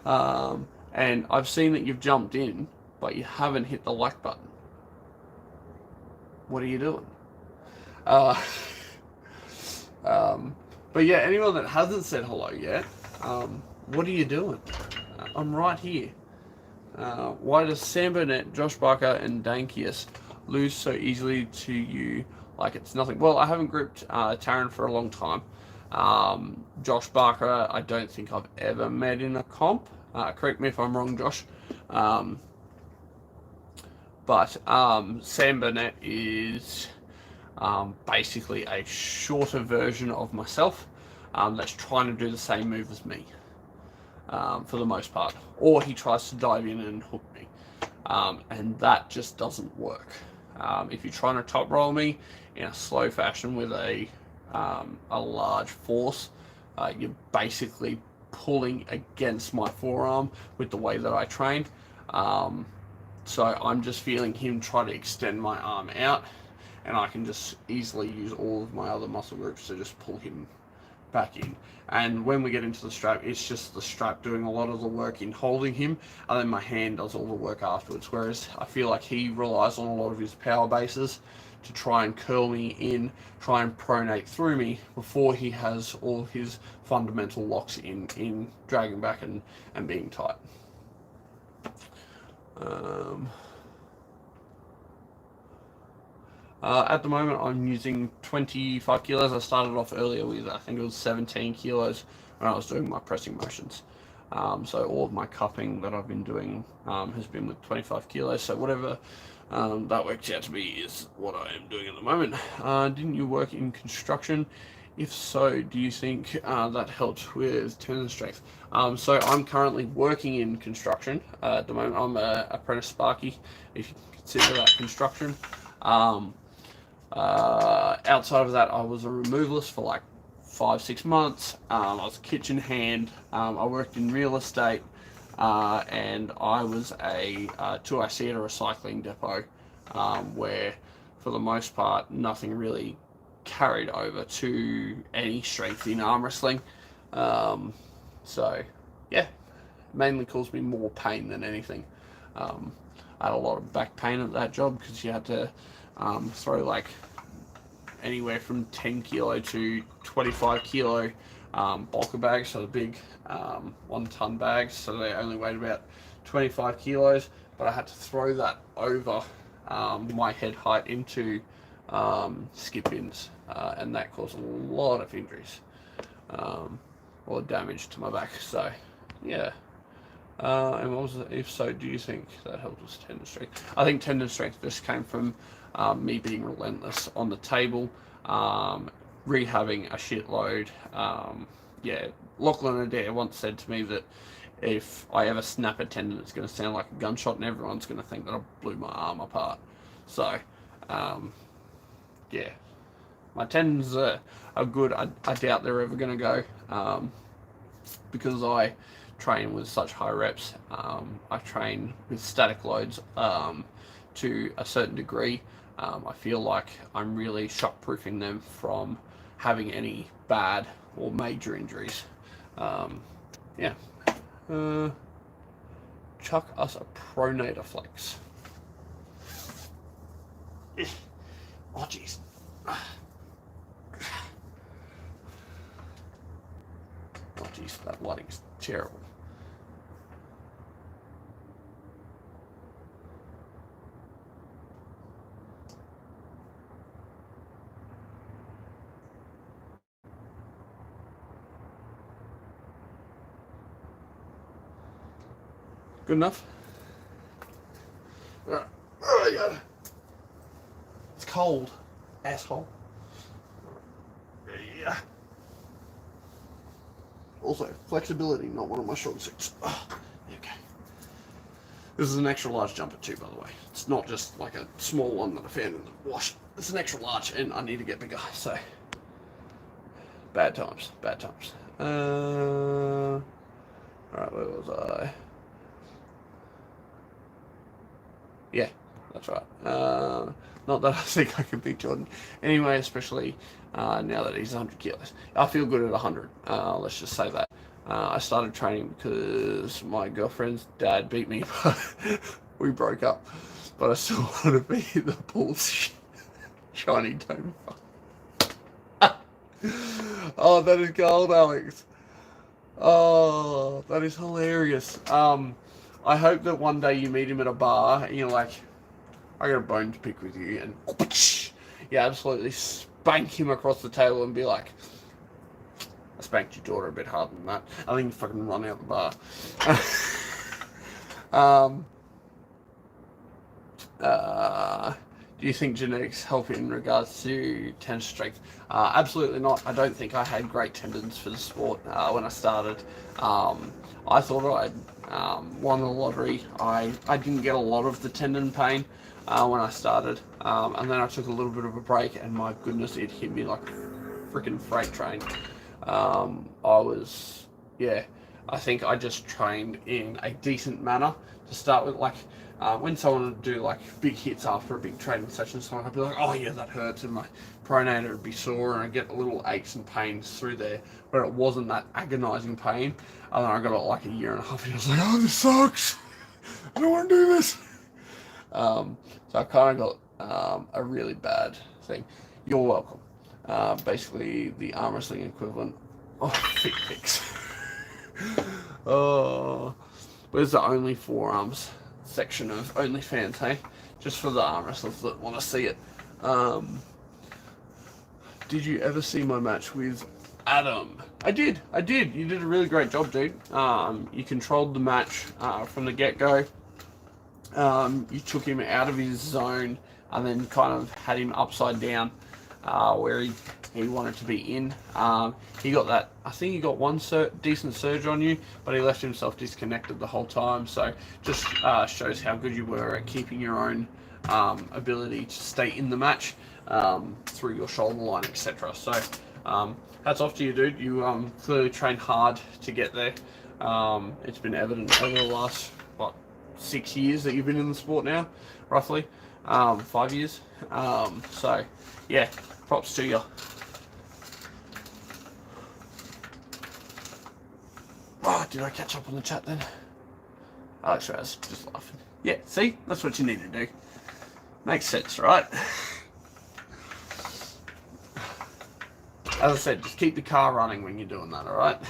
A: I've seen that you've jumped in, but you haven't hit the like button. What are you doing? But yeah, anyone that hasn't said hello yet, what are you doing? I'm right here. Why does Sam Burnett, Josh Barker, and Dankius lose so easily to you like it's nothing? Well, I haven't grouped Taran for a long time. Josh Barker, I don't think I've ever met in a comp. Correct me if I'm wrong, Josh. But Sam Burnett is basically a shorter version of myself that's trying to do the same move as me, for the most part, or he tries to dive in and hook me, and that just doesn't work. If you're trying to top roll me in a slow fashion with a large force, you're basically pulling against my forearm with the way that I train. So I'm just feeling him try to extend my arm out, and I can just easily use all of my other muscle groups to just pull him back in. And when we get into the strap, it's just the strap doing a lot of the work in holding him, and then my hand does all the work afterwards. Whereas I feel like he relies on a lot of his power bases to try and curl me in, try and pronate through me before he has all his fundamental locks in dragging back and being tight. At the moment I'm using 25 kilos. I started off earlier with, I think it was 17 kilos when I was doing my pressing motions. So all of my cupping that I've been doing has been with 25 kilos. So whatever that works out to be is what I am doing at the moment. Didn't you work in construction If so, do you think that helped with tendon strength? So I'm currently working in construction at the moment. I'm an apprentice sparky, if you consider that construction. Um, Outside of that, I was a removalist for like 5-6 months. I was a kitchen hand. I worked in real estate, and I was a 2IC at a recycling depot, where for the most part nothing really carried over to any strength in arm wrestling. So yeah, mainly caused me more pain than anything. I had a lot of back pain at that job because you had to throw like anywhere from 10 kilo to 25 kilo bulker bags, so the big 1 ton bags, so they only weighed about 25 kilos, but I had to throw that over my head height into skip bins, and that caused a lot of injuries, or damage to my back. So yeah. And what was it? If so, do you think that helped with tendon strength? I think tendon strength just came from me being relentless on the table, rehabbing a shitload. Yeah, Lachlan Adair once said to me that if I ever snap a tendon, it's going to sound like a gunshot, and everyone's going to think that I blew my arm apart. So, yeah, my tendons are good. I doubt they're ever going to go, because I train with such high reps. I train with static loads to a certain degree. I feel like I'm really shock-proofing them from having any bad or major injuries. Yeah. Chuck us a pronator flex. Oh, jeez. Oh, jeez, that lighting's terrible. Good enough? Alright. Oh my god. It's cold, asshole. Yeah. Also, flexibility, not one of my strong suits. Oh, okay. This is an extra large jumper too, by the way. It's not just like a small one that I found in the wash. It's an extra large, and I need to get bigger, so. Bad times, bad times. Alright, where was I? Yeah, that's right. Not that I think I can beat Jordan anyway, especially now that he's 100 kilos. I feel good at 100, let's just say that. I started training because my girlfriend's dad beat me, but we broke up. But I still want to be the bullshit shiny dome. Oh, that is gold, Alex. Oh, that is hilarious. I hope that one day you meet him at a bar and you're like, I got a bone to pick with you, and yeah, absolutely spank him across the table and be like, I spanked your daughter a bit harder than that. I think you fucking run out the bar. Do you think genetics help in regards to tendon strength? Absolutely not. I don't think I had great tendons for the sport when I started. I thought I'd won the lottery. I didn't get a lot of the tendon pain when I started, and then I took a little bit of a break, and my goodness, it hit me like a freaking freight train. I think I just trained in a decent manner to start with. Like, when someone would do like big hits after a big training session, someone I'd be like, oh yeah, that hurts, and my pronator would be sore, and I'd get little aches and pains through there, but it wasn't that agonizing pain. And then I got it like a year and a half, and I was like, oh, this sucks. I don't want to do this. So I kind of got a really bad thing. You're welcome. Basically, the arm wrestling equivalent of Fit Pics. Oh, where's the only forearms section of OnlyFans, hey? Just for the arm wrestlers that want to see it. Did you ever see my match with Adam? I did. You did a really great job, dude. You controlled the match from the get-go. You took him out of his zone and then kind of had him upside down. where he wanted to be in. He got that, I think he got one decent surge on you, but he left himself disconnected the whole time. So just shows how good you were at keeping your own ability to stay in the match through your shoulder line, etc. So hats off to you, dude. You clearly trained hard to get there. It's been evident over the last, 6 years that you've been in the sport now, roughly. 5 years. So, yeah, props to you. Oh, did I catch up on the chat then? Alex Raz, just laughing. Yeah, see? That's what you need to do. Makes sense, right? As I said, just keep the car running when you're doing that, alright?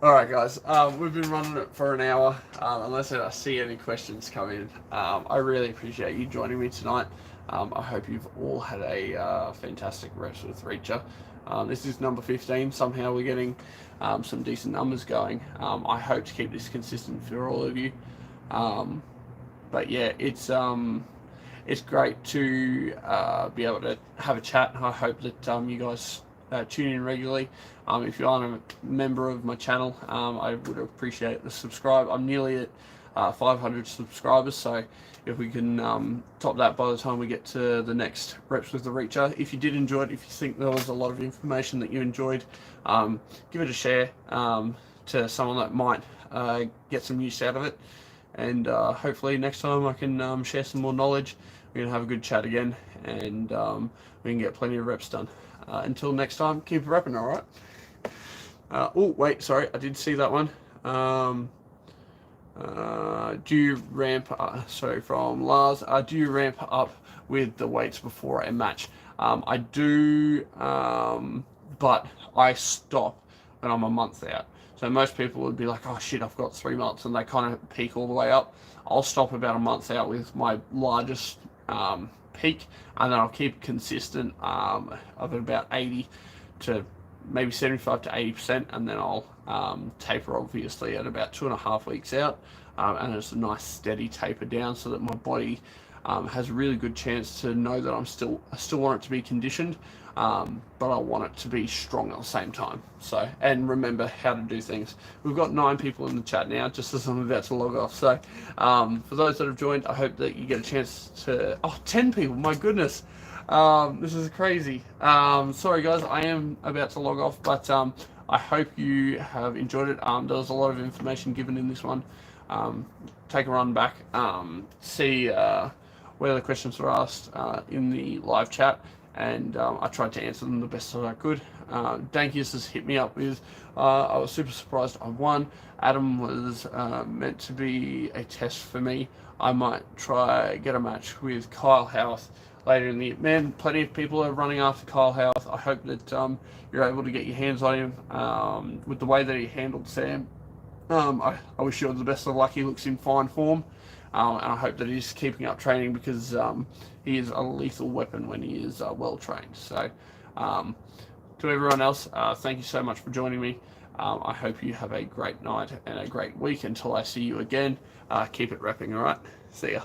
A: Alright guys, we've been running it for an hour. Unless I see any questions come in, I really appreciate you joining me tonight. I hope you've all had a fantastic Reps with Reacher. This is number 15. Somehow we're getting some decent numbers going. I hope to keep this consistent for all of you. But yeah, it's great to be able to have a chat. I hope that you guys tune in regularly. If you aren't a member of my channel, I would appreciate the subscribe. I'm nearly at 500 subscribers, so if we can top that by the time we get to the next Reps with the Reacher. If you did enjoy it, if you think there was a lot of information that you enjoyed, give it a share to someone that might get some use out of it. And hopefully next time I can share some more knowledge. We're going to have a good chat again, and we can get plenty of reps done. Until next time, keep repping, alright? Oh, wait, sorry, I did see that one. Do you ramp, from Lars, do you ramp up with the weights before a match? I do, but I stop when I'm a month out. So most people would be like, oh shit, I've got 3 months, and they kind of peak all the way up. I'll stop about a month out with my largest peak, and then I'll keep consistent of about 80 to maybe 75 to 80%, and then I'll taper obviously at about 2.5 weeks out, and it's a nice steady taper down so that my body has a really good chance to know that I still want it to be conditioned, but I want it to be strong at the same time. So, and remember how to do things. We've got 9 people in the chat now, just as I'm about to log off. So, for those that have joined, I hope that you get a chance to. Oh, 10 people! My goodness, this is crazy. Sorry guys, I am about to log off, but I hope you have enjoyed it. There was a lot of information given in this one. Take a run back, see where the questions were asked in the live chat, and I tried to answer them the best that I could. Dankius has hit me up with, I was super surprised I won. Adam was meant to be a test for me. I might try get a match with Kyle Howarth later in the year. Man, plenty of people are running after Kyle Howarth. I hope that you're able to get your hands on him with the way that he handled Sam. I wish you the best of luck. He looks in fine form, and I hope that he's keeping up training, because he is a lethal weapon when he is well trained. So to everyone else, thank you so much for joining me. I hope you have a great night and a great week until I see you again. Keep it repping, alright? See ya.